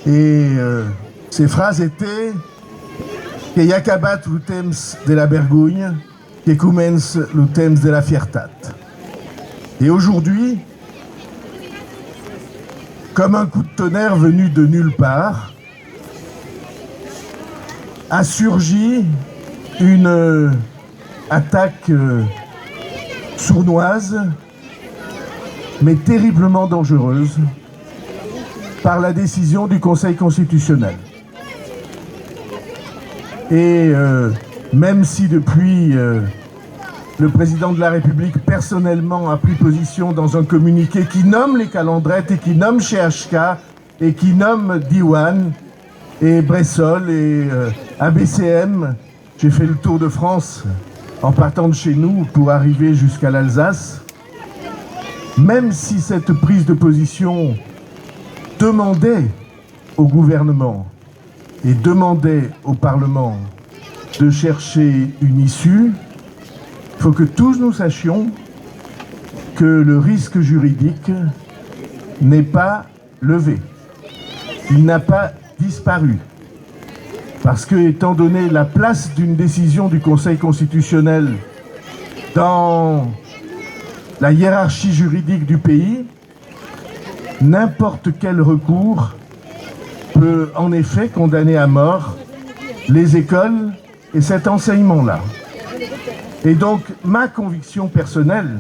Et ces phrases étaient que Jacabat lo temps de la vergogne, que commence le temps de la fiertat. Et aujourd'hui, comme un coup de tonnerre venu de nulle part, a surgi une attaque sournoise, mais terriblement dangereuse, par la décision du Conseil constitutionnel. Et même si depuis le président de la République personnellement a pris position dans un communiqué qui nomme les calendrettes et qui nomme CHK et qui nomme Diwan et Bressol et ABCM, j'ai fait le tour de France en partant de chez nous pour arriver jusqu'à l'Alsace. Même si cette prise de position demandait au gouvernement et demandait au Parlement de chercher une issue, il faut que tous nous sachions que le risque juridique n'est pas levé. Il n'a pas disparu. Parce que, étant donné la place d'une décision du Conseil constitutionnel dans la hiérarchie juridique du pays, n'importe quel recours peut en effet condamner à mort les écoles et cet enseignement-là. Et donc, ma conviction personnelle,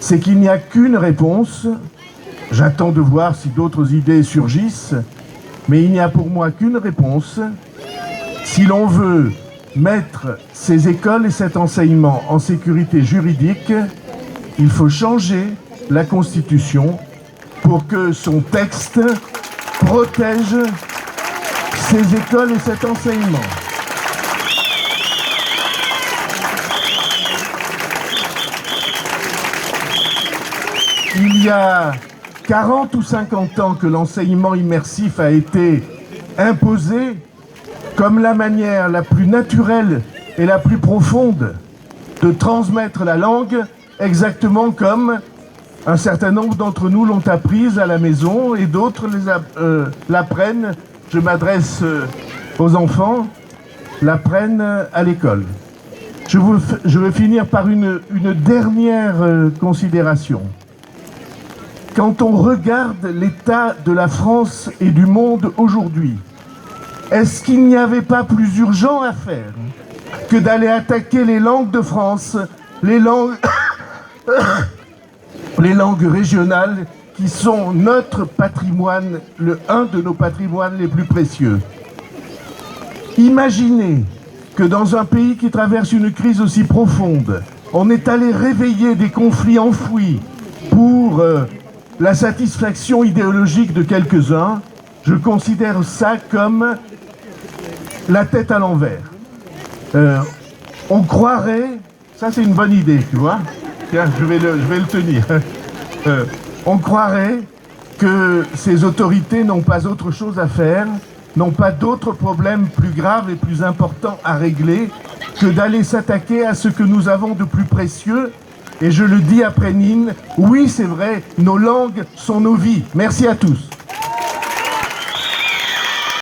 c'est qu'il n'y a qu'une réponse. J'attends de voir si d'autres idées surgissent, mais il n'y a pour moi qu'une réponse. Si l'on veut mettre ces écoles et cet enseignement en sécurité juridique, il faut changer la Constitution pour que son texte protège ces écoles et cet enseignement. Il y a 40 ou 50 ans que l'enseignement immersif a été imposé comme la manière la plus naturelle et la plus profonde de transmettre la langue, exactement comme un certain nombre d'entre nous l'ont apprise à la maison et d'autres l'apprennent, je m'adresse aux enfants, l'apprennent à l'école. Je veux finir par une dernière considération. Quand on regarde l'état de la France et du monde aujourd'hui, est-ce qu'il n'y avait pas plus urgent à faire que d'aller attaquer les langues de France, les langues régionales qui sont notre patrimoine, un de nos patrimoines les plus précieux? Imaginez que dans un pays qui traverse une crise aussi profonde, on est allé réveiller des conflits enfouis pour la satisfaction idéologique de quelques-uns. Je considère ça comme la tête à l'envers. On croirait, ça c'est une bonne idée, tu vois. Tiens, je vais le tenir. On croirait que ces autorités n'ont pas autre chose à faire, n'ont pas d'autres problèmes plus graves et plus importants à régler que d'aller s'attaquer à ce que nous avons de plus précieux. Et je le dis après Nîmes, oui c'est vrai, nos langues sont nos vies. Merci à tous.